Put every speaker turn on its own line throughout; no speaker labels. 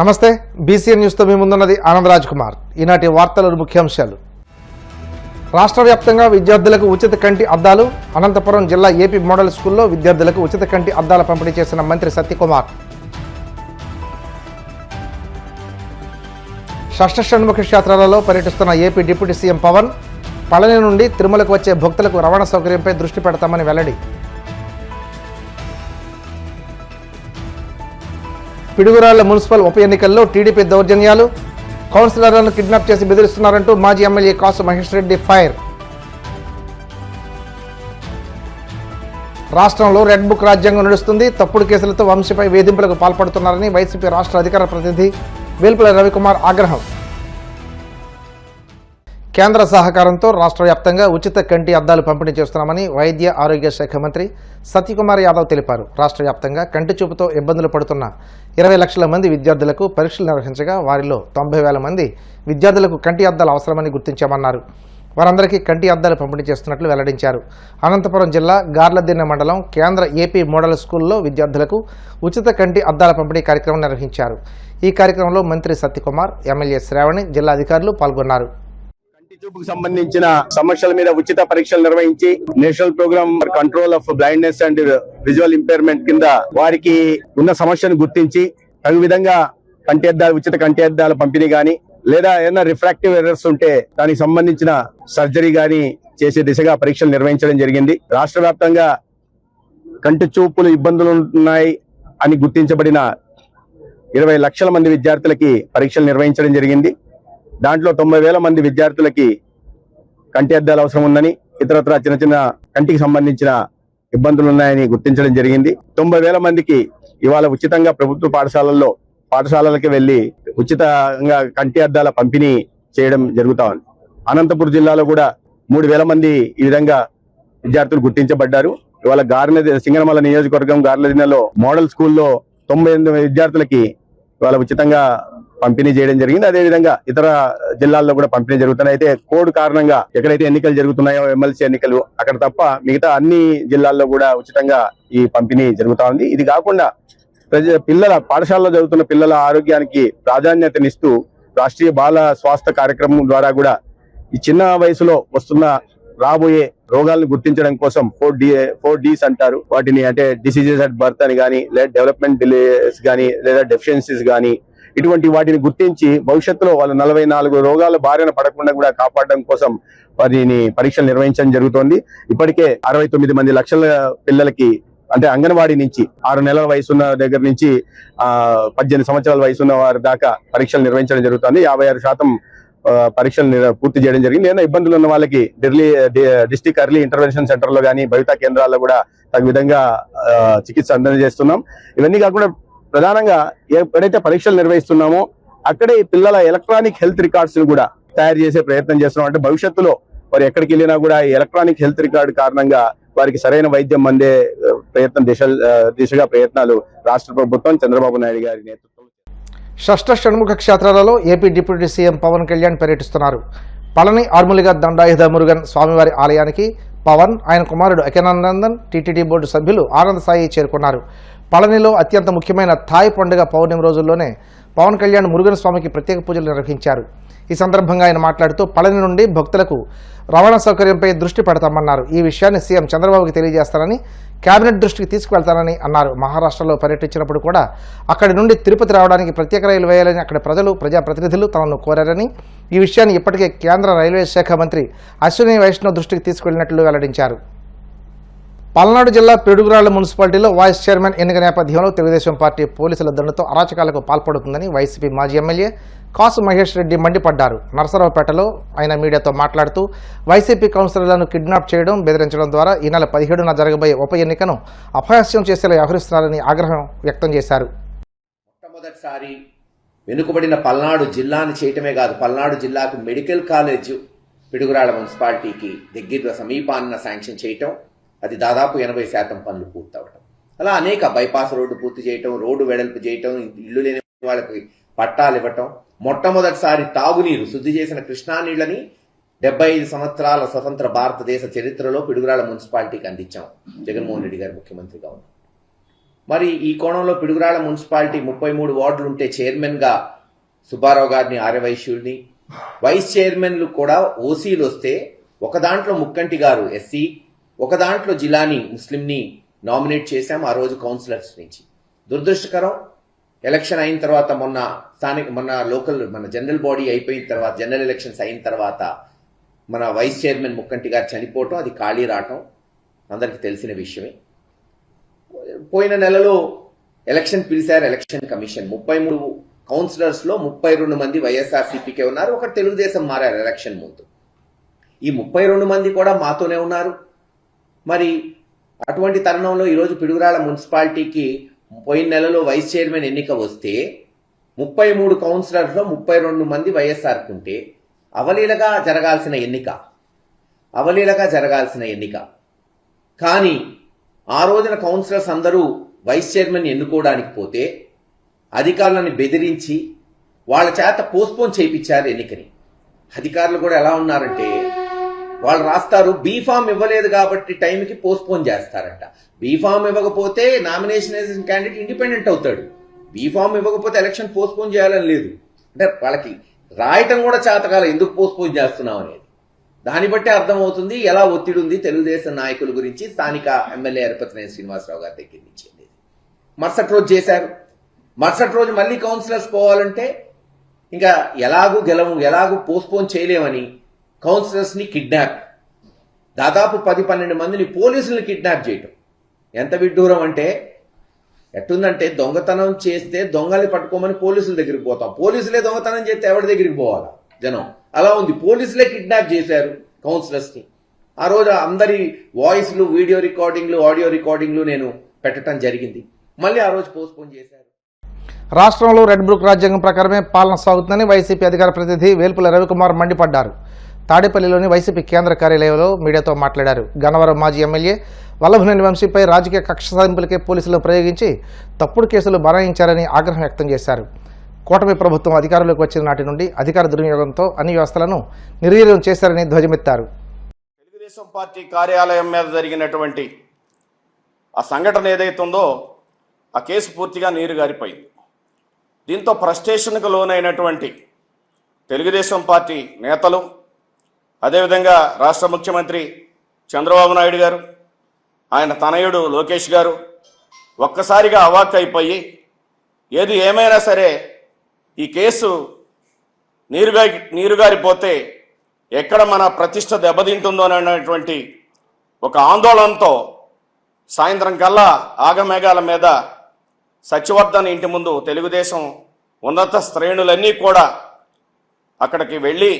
నమస్తే BCN news తో మీ ముందున్నది ఆనంద్ రాజ్ కుమార్. ఈనాటి వార్తల ముఖ్యాంశాలు. రాష్ట్ర వ్యాప్తంగా విద్యార్థులకు ఉచిత కంటి అద్దాలు. అనంతపురం జిల్లా ఏపీ మోడల్ స్కూల్లో విద్యార్థులకు ఉచిత కంటి అద్దాల పంపిణీ చేసిన మంత్రి సత్యకుమార్. షష్ఠ షణ్ముఖ క్షేత్రాలలో పర్యటిస్తున్న AP deputy CM Pawan. Palani నుండి తిరుమలకు వచ్చే భక్తులకు రవాణా సౌకర్యంపై దృష్టి పెడతామని వెల్లడి. పిడుగురాళ్ల మున్సిపల్ ఉప ఎన్నికల్లో టీడీపీ దౌర్జన్యాలు. కౌన్సిలర్లను కిడ్నాప్ చేసి బెదిరిస్తున్నారంటూ మాజీ ఎమ్మెల్యే కాసు మహేష్ రెడ్డి ఫైర్. రాష్ట్రంలో రెడ్ బుక్ రాజ్యాంగం నడుస్తుంది. తప్పుడు కేసులతో వంశీపై వేధింపులకు పాల్పడుతున్నారని వైసీపీ రాష్ట్ర అధికార ప్రతినిధి వేల్పుల రవికుమార్ ఆగ్రహం. కేంద్ర సహకారంతో రాష్ట్ర వ్యాప్తంగా ఉచిత కంటి అద్దాలు పంపిణీ చేస్తున్నామని వైద్య ఆరోగ్య శాఖ మంత్రి సత్యకుమార్ యాదవ్ తెలిపారు. రాష్ట్ర వ్యాప్తంగా కంటి చూపుతో ఇబ్బందులు పడుతున్న 20 లక్షల మంది విద్యార్థులకు పరీక్షలు నిర్వహించగా వారిలో 90,000 మంది విద్యార్థులకు కంటి అద్దాలు అవసరమని గుర్తించామన్నారు. వారందరికీ కంటి అద్దాలు పంపిణీ చేస్తున్నట్లు వెల్లడించారు. అనంతపురం జిల్లా గార్లదిన్నె మండలం కేంద్ర ఏపీ మోడల్ స్కూల్లో విద్యార్థులకు ఉచిత కంటి అద్దాల పంపిణీ కార్యక్రమం నిర్వహించారు. ఈ కార్యక్రమంలో మంత్రి సత్యకుమార్, ఎమ్మెల్యే శ్రావణి, జిల్లా అధికారులు పాల్గొన్నారు.
చూపుకు సంబంధించిన సమస్యల మీద ఉచిత పరీక్షలు నిర్వహించి national programme for control of blindness and visual impairment కింద వారికి ఉన్న సమస్యను గుర్తించి తగు విధంగా ఉచిత కంటి అద్దాల పంపిణీ గాని లేదా ఏదైనా రిఫ్రాక్టివ్ ఎర్రర్స్ ఉంటే దానికి సంబంధించిన సర్జరీ గాని చేసే దిశగా పరీక్షలు నిర్వహించడం జరిగింది. రాష్ట్ర వ్యాప్తంగా కంటి చూపులు ఇబ్బందులు ఉన్నాయి అని గుర్తించబడిన 20 లక్షల మంది విద్యార్థులకి పరీక్షలు నిర్వహించడం జరిగింది. దాంట్లో 90,000 మంది విద్యార్థులకి కంటి అద్దాలు అవసరం ఉందని, ఇతరత్ర చిన్న చిన్న కంటికి సంబంధించిన ఇబ్బందులు ఉన్నాయని గుర్తించడం జరిగింది. 90,000 మందికి ఇవాళ ఉచితంగా ప్రభుత్వ పాఠశాలలకి వెళ్లి ఉచితంగా కంటి అద్దాల పంపిణీ చేయడం జరుగుతా ఉంది. అనంతపురం జిల్లాలో కూడా 3,000 మంది ఈ విధంగా విద్యార్థులు గుర్తించబడ్డారు. ఇవాళ సింగనమల నియోజకవర్గం గార్లదిన్నెలో మోడల్ స్కూల్లో 98 విద్యార్థులకి ఇవాళ ఉచితంగా పంపిణీ చేయడం జరిగింది. అదేవిధంగా ఇతర జిల్లాల్లో కూడా పంపిణీ జరుగుతున్నాయి. అయితే కోడ్ కారణంగా ఎక్కడైతే ఎన్నికలు జరుగుతున్నాయో ఎమ్మెల్సీ ఎన్నికలు అక్కడ తప్ప మిగతా అన్ని జిల్లాల్లో కూడా ఉచితంగా ఈ పంపిణీ జరుగుతా ఉంది. ఇది కాకుండా పాఠశాలలో చదువుతున్న పిల్లల ఆరోగ్యానికి ప్రాధాన్యతనిస్తూ రాష్ట్రీయ బాల స్వాస్థ్య కార్యక్రమం ద్వారా కూడా ఈ చిన్న వయసులో వస్తున్న రాబోయే రోగాలను గుర్తించడం కోసం 4Ds అంటారు వాటిని, అంటే డిసీజెస్ అట్ బర్త్ అని కానీ, లేదా డెవలప్మెంట్ డిలేస్ కానీ, లేదా డెఫిషియన్సీస్ కానీ, ఇటువంటి వాటిని గుర్తించి భవిష్యత్తులో వాళ్ళు 44 రోగాల బారిన పడకుండా కూడా కాపాడడం కోసం వాటిని పరీక్షలు నిర్వహించడం జరుగుతోంది. ఇప్పటికే 69 లక్షల పిల్లలకి, అంటే అంగన్వాడీ నుంచి 6 నెలల వయసున్న దగ్గర నుంచి 18 సంవత్సరాల వయసున్న వారి దాకా పరీక్షలు నిర్వహించడం జరుగుతుంది. 56% పరీక్షలు పూర్తి చేయడం జరిగింది. ఏదైనా ఇబ్బందులు ఉన్న వాళ్ళకి డిస్ట్రిక్ట్ ఎర్లీ ఇంటర్వెన్షన్ సెంటర్ లో కానీ, భవితా కేంద్రాల్లో కూడా తగు విధంగా చికిత్స అందజేస్తున్నాం. ఇవన్నీ కాకుండా ప్రధానంగా ఎప్పుడైతే పరీక్షలు నిర్వహిస్తున్నామో అక్కడే పిల్లల ఎలక్ట్రానిక్ హెల్త్ రికార్డ్స్ ను కూడా తయారు చేసే ప్రయత్నం చేస్తున్నాం. అంటే భవిష్యత్తులో వారు ఎక్కడికి వెళ్ళినా కూడా ఈ ఎలక్ట్రానిక్ హెల్త్ రికార్డు కారణంగా వారికి సరైన వైద్యం అందే దిశగా ప్రయత్నాలు రాష్ట్ర ప్రభుత్వం చంద్రబాబు నాయుడు గారి నేతృత్వంలో.
షష్ఠ షణ్ముఖ క్షేత్రాలలో AP deputy CM Pawan Kalyan పర్యటిస్తున్నారు. పళని ఆర్ములిగా దండాయుధ మురుగన్ స్వామివారి ఆలయానికి పవన్, ఆయన కుమారుడు అఖిలానందన్, టీటీడీ బోర్డు సభ్యులు ఆనంద్ సాయి చేరుకున్నారు. పళనిలో అత్యంత ముఖ్యమైన థాయ్ పండుగ పౌర్ణమి రోజుల్లోనే పవన్ కళ్యాణ్ మురుగన్ స్వామికి ప్రత్యేక పూజలు నిర్వహించారు. ఈ సందర్భంగా ఆయన మాట్లాడుతూ పళని నుండి భక్తులకు రవాణా సౌకర్యంపై దృష్టి పెడతామన్నారు. ఈ విషయాన్ని సీఎం చంద్రబాబుకి తెలియజేస్తానని, కేబినెట్ దృష్టికి తీసుకువెళ్తానని అన్నారు. మహారాష్ట్రలో పర్యటించినప్పుడు కూడా అక్కడి నుండి తిరుపతి రావడానికి ప్రత్యేక రైలు వేయాలని అక్కడ ప్రజాప్రతినిధులు తనను కోరారని, ఈ విషయాన్ని ఇప్పటికే కేంద్ర రైల్వే శాఖ మంత్రి అశ్విని వైష్ణవ్ దృష్టికి తీసుకువెళ్లినట్లు వెల్లడించారు. పల్నాడు జిల్లా పిడుగురాళ్ల మున్సిపాలిటీలో వైస్ చైర్మన్ ఎన్నిక నేపథ్యంలో తెలుగుదేశం పార్టీ పోలీసుల దండుతో అరాచకాలకు పాల్పడుతుందని వైసీపీ మాజీ ఎమ్మెల్యే కాసు మహేష్ రెడ్డి మండిపడ్డారు. నరసరావుపేటలో ఆయన మీడియాతో మాట్లాడుతూ వైసీపీ కౌన్సిలర్లను కిడ్నాప్ చేయడం, బెదిరించడం ద్వారా ఈ నెల 17న జరగబోయే ఉప ఎన్నికను అపహాస్యం చేసేలా వ్యవహరిస్తున్నారని ఆగ్రహం వ్యక్తం చేశారు.
మొట్టమొదటిసారి వెనుకబడిన పల్నాడు జిల్లాను చేయటమే కాదు, పల్నాడు జిల్లాకు మెడికల్ కాలేజ్ పిడుగురాళ్ల మున్సిపాలిటీకి దగ్గర సమీపాన్న శాంక్షన్ చేయటం, అది దాదాపు 80% పనులు పూర్తవటం, అలా అనేక బైపాస్ రోడ్డు పూర్తి చేయటం, రోడ్డు వెడల్పు చేయటం, ఇల్లు లేని వాళ్ళకి పట్టాలు ఇవ్వటం, మొట్టమొదటిసారి తాగునీరు శుద్ధి చేసిన కృష్ణా నీళ్లని 75 సంవత్సరాల స్వతంత్ర భారతదేశ చరిత్రలో పిడుగురాళ్ల మున్సిపాలిటీకి అందించాం జగన్మోహన్ రెడ్డి గారు ముఖ్యమంత్రిగా ఉన్నారు. మరి ఈ కోణంలో పిడుగురాళ్ల మున్సిపాలిటీ 33 వార్డులు ఉంటే చైర్మన్గా సుబ్బారావు గారిని ఆర్యవైశ్యుడిని, వైస్ చైర్మన్లు కూడా ఓసీలు వస్తే ఒక దాంట్లో ముక్కంటి గారు ఎస్సీ, ఒక దాంట్లో జిలానీ ముస్లింని నామినేట్ చేశాం ఆ రోజు కౌన్సిలర్స్ నుంచి. దురదృష్టకరం, ఎలక్షన్ అయిన తర్వాత మొన్న జనరల్ బాడీ అయిపోయిన తర్వాత, జనరల్ ఎలక్షన్స్ అయిన తర్వాత మన వైస్ చైర్మన్ ముక్కంటి గారు చనిపోవటం, అది ఖాళీ రావటం అందరికీ తెలిసిన విషయమే. పోయిన నెలలో ఎలక్షన్ పిలిచారు ఎలక్షన్ కమిషన్. 33 కౌన్సిలర్స్ లో 32 మంది వైఎస్ఆర్సీపీకే ఉన్నారు, ఒక తెలుగుదేశం మారారు ఎలక్షన్ ముందు. ఈ 32 మంది కూడా మాతోనే ఉన్నారు. మరి అటువంటి తరుణంలో ఈరోజు పిడుగురాళ్ల మున్సిపాలిటీకి పోయిన నెలలో వైస్ చైర్మన్ ఎన్నిక వస్తే 33 కౌన్సిలర్స్లో 32 మంది వైఎస్ఆర్ కుంటే అవలీలగా జరగాల్సిన ఎన్నిక. కానీ ఆ రోజున కౌన్సిలర్స్ అందరూ వైస్ చైర్మన్ ఎన్నుకోవడానికి పోతే అధికారులను బెదిరించి వాళ్ళ చేత పోస్ట్పోన్ చేయించారు ఎన్నికని. అధికారులు కూడా ఎలా ఉన్నారంటే, వాళ్ళు రాస్తారు బీఫామ్ ఇవ్వలేదు కాబట్టి టైంకి పోస్ట్పోన్ చేస్తారంట. బీఫామ్ ఇవ్వకపోతే నామినేషన్ క్యాండిడేట్ ఇండిపెండెంట్ అవుతాడు, బీఫామ్ ఇవ్వకపోతే ఎలక్షన్ పోస్ట్పోన్ చేయాలని లేదు. అంటే వాళ్ళకి రాయటం కూడా చేతకాల ఎందుకు పోస్ట్పోన్ చేస్తున్నాం అనేది. దాన్ని బట్టి అర్థమవుతుంది ఎలా ఒత్తిడి ఉంది తెలుగుదేశం నాయకుల గురించి స్థానిక ఎమ్మెల్యే ఎరపతినేని శ్రీనివాసరావు గారి దగ్గర నుంచి. మరుసటి రోజు చేశారు. మరుసటి రోజు మళ్ళీ కౌన్సిలర్స్ పోవాలంటే ఇంకా ఎలాగూ పోస్ట్పోన్ చేయలేమని కౌన్సిలర్స్ ని కిడ్నాప్, దాదాపు 10-12 మందిని పోలీసులను కిడ్నాప్ చేయటం. ఎంత విడ్డూరం అంటే, ఎట్టుందంటే దొంగతనం చేస్తే దొంగల్ని పట్టుకోమని పోలీసుల దగ్గరికి పోతాం, పోలీసులే దొంగతనం చేస్తే ఎవరి దగ్గరికి పోవాలా జనం, అలా ఉంది. పోలీసులే కిడ్నాప్ చేశారు కౌన్సిలర్స్ ని. ఆ రోజు అందరి వాయిస్లు, వీడియో రికార్డింగ్లు, ఆడియో రికార్డింగ్లు నేను పెట్టడం జరిగింది. మళ్ళీ ఆ రోజు పోస్ట్పోన్ చేశారు.
రాష్ట్రంలో రెడ్ బుక్ రాజ్యాంగం ప్రకారమే పాలన సాగుతుందని వైసీపీ అధికార ప్రతినిధి వేల్పుల రవికుమార్ మండిపడ్డారు. తాడేపల్లిలోని వైసీపీ కేంద్ర కార్యాలయంలో మీడియాతో మాట్లాడారు. గన్నవరం మాజీ ఎమ్మెల్యే వల్లభనేని వంశీపై రాజకీయ కక్ష సాధింపులకే పోలీసులు ప్రయోగించి తప్పుడు కేసులు బనాయించారని ఆగ్రహం వ్యక్తం చేశారు. కూటమి ప్రభుత్వం అధికారంలోకి వచ్చిన నాటి నుండి అధికార దుర్వినియోగంతో అన్ని వ్యవస్థలను నిర్వీర్యం చేశారని ధ్వజమెత్తారు.
తెలుగుదేశం పార్టీ కార్యాలయం మీద జరిగినటువంటి ఆ సంఘటన ఏదైతే ఉందో ఆ కేసు పూర్తిగా నీరుగారిపోయింది. దీంతో ఫ్రస్ట్రేషన్కు లోనైనటువంటి తెలుగుదేశం పార్టీ నేతలు, అదేవిధంగా రాష్ట్ర ముఖ్యమంత్రి చంద్రబాబు నాయుడు గారు, ఆయన తనయుడు లోకేష్ గారు ఒక్కసారిగా అవాక్కైపోయి ఏది ఏమైనా సరే ఈ కేసు నీరుగారిపోతే ఎక్కడ మన ప్రతిష్ట దెబ్బతింటుందో అనేటువంటి ఒక ఆందోళనతో సాయంత్రం కల్లా ఆగమేఘాల మీద సత్యవర్ధన్ ఇంటి ముందు తెలుగుదేశం ఉన్నత శ్రేణులన్నీ కూడా అక్కడికి వెళ్ళి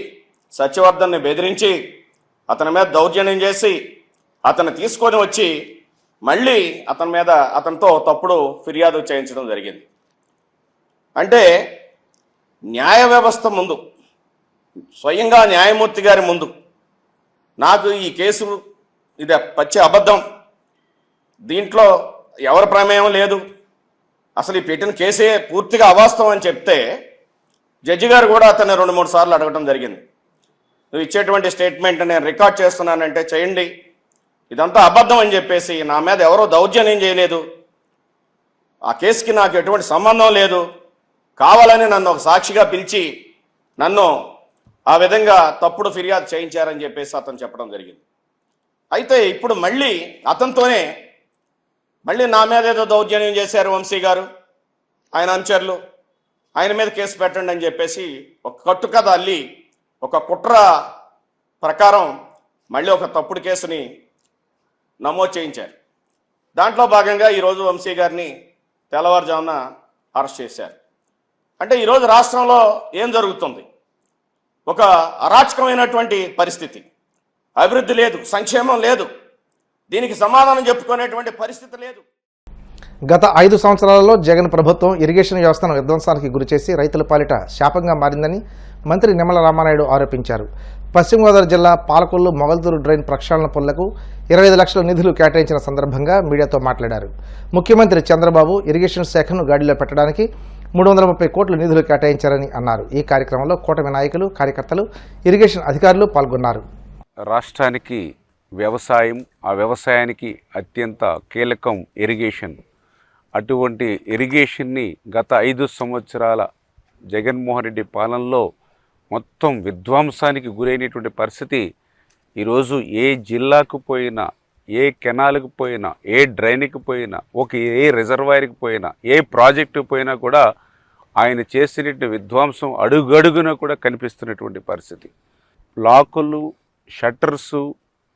సత్యవర్ధన్ని బెదిరించి అతని మీద దౌర్జన్యం చేసి అతన్ని తీసుకొని వచ్చి మళ్ళీ అతనితో తప్పుడు ఫిర్యాదు చేయించడం జరిగింది. అంటే న్యాయ వ్యవస్థ ముందు, స్వయంగా న్యాయమూర్తి గారి ముందు నాకు ఈ కేసు ఇది పచ్చి అబద్ధం, దీంట్లో ఎవరి ప్రమేయం లేదు, అసలు ఈ పెట్టిన కేసే పూర్తిగా అవాస్తవం అని చెప్తే జడ్జి గారు కూడా అతన్ని 2-3 సార్లు అడగడం జరిగింది. నువ్వు ఇచ్చేటువంటి స్టేట్మెంట్ నేను రికార్డ్ చేస్తున్నానంటే చేయండి, ఇదంతా అబద్ధం అని చెప్పేసి, నా మీద ఎవరో దౌర్జన్యం చేయలేదు, ఆ కేసుకి నాకు ఎటువంటి సంబంధం లేదు, కావాలని నన్ను ఒక సాక్షిగా పిలిచి నన్ను ఆ విధంగా తప్పుడు ఫిర్యాదు చేయించారని చెప్పేసి అతను చెప్పడం జరిగింది. అయితే ఇప్పుడు మళ్ళీ అతనితోనే మళ్ళీ నా మీద ఏదో దౌర్జన్యం చేశారు వంశీ గారు, ఆయన అనుచరులు, ఆయన మీద కేసు పెట్టండి అని చెప్పేసి ఒక కట్టుకథ అల్లి ఒక కుట్ర ప్రకారం మళ్ళీ ఒక తప్పుడు కేసుని నమోదు చేయించారు. దాంట్లో భాగంగా ఈరోజు వంశీ గారిని తెల్లవారుజామున అరెస్ట్ చేశారు. అంటే ఈరోజు రాష్ట్రంలో ఏం జరుగుతుంది? ఒక అరాచకమైనటువంటి పరిస్థితి, అభివృద్ధి లేదు, సంక్షేమం లేదు, దీనికి సమాధానం చెప్పుకునేటువంటి పరిస్థితి లేదు.
గత 5 సంవత్సరాలలో జగన్ ప్రభుత్వం ఇరిగేషన్ వ్యవస్థను విధ్వంసానికి గురిచేసి రైతుల పాలిట శాపంగా మారిందని మంత్రి నిమ్మల రామానాయుడు ఆరోపించారు. పశ్చిమ గోదావరి జిల్లా పాలకొల్లు మొగల్తూరు డ్రైన్ ప్రక్షాళన పనులకు 25 లక్షల నిధులు కేటాయించిన సందర్భంగా మీడియాతో మాట్లాడారు. ముఖ్యమంత్రి చంద్రబాబు ఇరిగేషన్ శాఖను గాడిలో పెట్టడానికి 330 కోట్ల నిధులు కేటాయించారని అన్నారు. ఈ కార్యక్రమంలో కూటమి నాయకులు, కార్యకర్తలు, ఇరిగేషన్ అధికారులు పాల్గొన్నారు.
రాష్ట్రానికి వ్యవసాయం, ఆ వ్యవసాయానికి అత్యంత కీలకం ఇరిగేషన్. అటువంటి ఇరిగేషన్ని గత 5 సంవత్సరాల జగన్మోహన్ రెడ్డి పాలనలో మొత్తం విధ్వంసానికి గురైనటువంటి పరిస్థితి. ఈరోజు ఏ జిల్లాకు పోయినా, ఏ కెనాల్కి పోయినా, ఏ డ్రైన్కి పోయినా, ఏ రిజర్వాయర్కి పోయినా, ఏ ప్రాజెక్టుకు పోయినా కూడా ఆయన చేసినటువంటి విధ్వంసం అడుగడుగున కూడా కనిపిస్తున్నటువంటి పరిస్థితి. లాకులు, షట్టర్సు,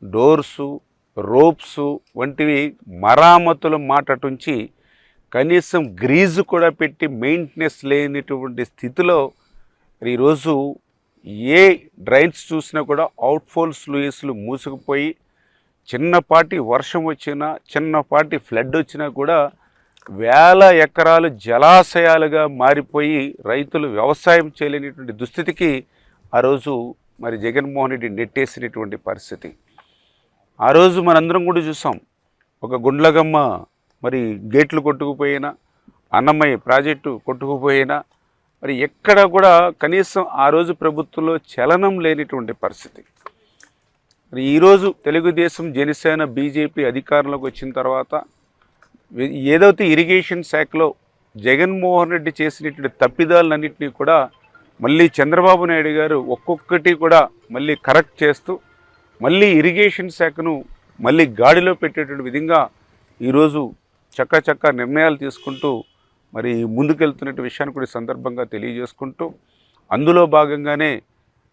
డోర్సు, రోప్సు వంటివి మరామతుల మాటటుంచి కనీసం గ్రీజు కూడా పెట్టి మెయింటెనెన్స్ లేనిటువంటి స్థితిలో ఈరోజు ఏ డ్రైన్స్ చూసినా కూడా అవుట్ఫోల్స్ లూయిస్లు మూసుకుపోయి చిన్నపాటి వర్షం వచ్చినా, చిన్నపాటి ఫ్లడ్ వచ్చినా కూడా వేల ఎకరాలు జలాశయాలుగా మారిపోయి రైతులు వ్యవసాయం చేయలేనటువంటి దుస్థితికి ఆ రోజు మరి జగన్మోహన్ రెడ్డి నెట్టేసినటువంటి పరిస్థితి. ఆ రోజు మనందరం కూడా చూసాం. ఒక గుండ్లగమ్మ మరి గేట్లు కొట్టుకుపోయినా, అన్నమయ్య ప్రాజెక్టు కొట్టుకుపోయినా మరి ఎక్కడ కూడా కనీసం ఆ రోజు ప్రభుత్వంలో చలనం లేనిటువంటి పరిస్థితి. మరి ఈరోజు తెలుగుదేశం, జనసేన, బీజేపీ అధికారంలోకి వచ్చిన తర్వాత ఏదైతే ఇరిగేషన్ శాఖలో జగన్మోహన్ రెడ్డి చేసినటువంటి తప్పిదాలన్నింటినీ కూడా మళ్ళీ చంద్రబాబు నాయుడు గారు ఒక్కొక్కటి కూడా మళ్ళీ కరెక్ట్ చేస్తూ మళ్ళీ ఇరిగేషన్ శాఖను మళ్ళీ గాడిలో పెట్టేటువంటి విధంగా ఈరోజు చక్కచక్క నిర్ణయాలు తీసుకుంటూ మరి ముందుకెళ్తున్న విషయాన్ని కూడా సందర్భంగా తెలియజేసుకుంటూ, అందులో భాగంగానే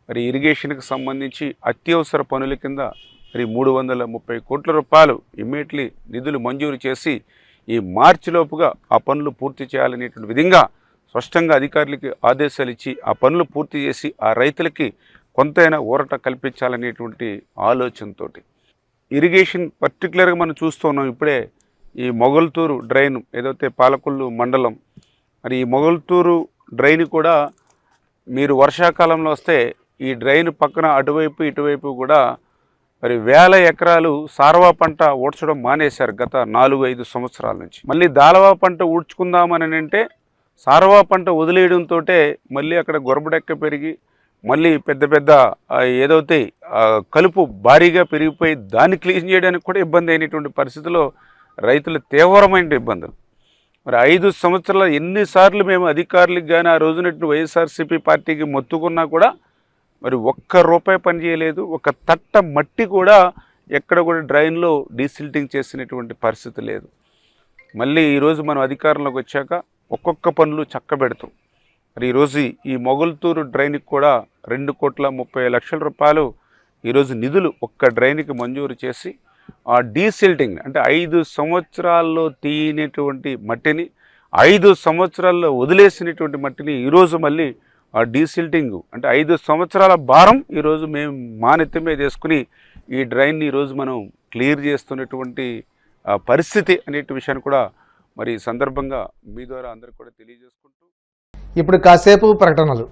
మరి ఇరిగేషన్కి సంబంధించి అత్యవసర పనుల కింద మరి 330 కోట్ల రూపాయలు ఇమ్మీడియట్లీ నిధులు మంజూరు చేసి ఈ మార్చిలోపుగా ఆ పనులు పూర్తి చేయాలనేటువంటి విధంగా స్పష్టంగా అధికారులకి ఆదేశాలు ఇచ్చి ఆ పనులు పూర్తి చేసి ఆ రైతులకి కొంతైనా ఊరట కల్పించాలనేటువంటి ఆలోచనతో ఇరిగేషన్ పర్టికులర్గా మనం చూస్తూ ఉన్నాం. ఇప్పుడే ఈ మొగల్తూరు డ్రైన్ ఏదైతే పాలకొల్లు మండలం, మరి ఈ మొగల్తూరు డ్రైన్ కూడా మీరు వర్షాకాలంలో వస్తే ఈ డ్రైన్ పక్కన అటువైపు ఇటువైపు కూడా మరి వేల ఎకరాలు సారవా పంట ఊడ్చడం మానేశారు గత 4-5 సంవత్సరాల నుంచి. మళ్ళీ దాలవా పంట ఊడ్చుకుందామని అంటే సారవా పంట వదిలేయడంతో మళ్ళీ అక్కడ గొరబడెక్క పెరిగి మళ్ళీ పెద్ద పెద్ద ఏదైతే కలుపు భారీగా పెరిగిపోయి దాన్ని క్లీన్ చేయడానికి కూడా ఇబ్బంది అయినటువంటి పరిస్థితిలో రైతులు తీవ్రమైన ఇబ్బందులు. మరి 5 సంవత్సరాలు ఎన్నిసార్లు మేము అధికారులకు కానీ ఆ రోజునట్టు వైఎస్ఆర్సీపీ పార్టీకి మొత్తుకున్నా కూడా మరి ₹1 పని చేయలేదు. ఒక తట్ట మట్టి కూడా ఎక్కడ కూడా డ్రైన్లో డీసిల్టింగ్ చేసినటువంటి పరిస్థితి లేదు. మళ్ళీ ఈరోజు మనం అధికారంలోకి వచ్చాక ఒక్కొక్క పనులు చక్కబెడతాం. మరి ఈరోజు ఈ మొగల్తూరు డ్రైన్కి కూడా ₹2,30,00,000 ఈరోజు నిధులు ఒక్క డ్రైన్కి మంజూరు చేసి ఆ డీసిల్టింగ్ అంటే 5 సంవత్సరాల్లో తీయనటువంటి మట్టిని 5 సంవత్సరాల్లో వదిలేసినటువంటి మట్టిని ఈరోజు మళ్ళీ ఆ డీసిల్టింగ్ అంటే 5 సంవత్సరాల భారం ఈరోజు మేము మా నెత్తి మీద వేసుకుని ఈ డ్రైన్ని ఈరోజు మనం క్లియర్ చేస్తున్నటువంటి పరిస్థితి అనే విషయాన్ని కూడా మరి సందర్భంగా మీ ద్వారా అందరికీ కూడా తెలియజేసుకుంటూ
ఇప్పుడు కాసేపు ప్రకటనలు.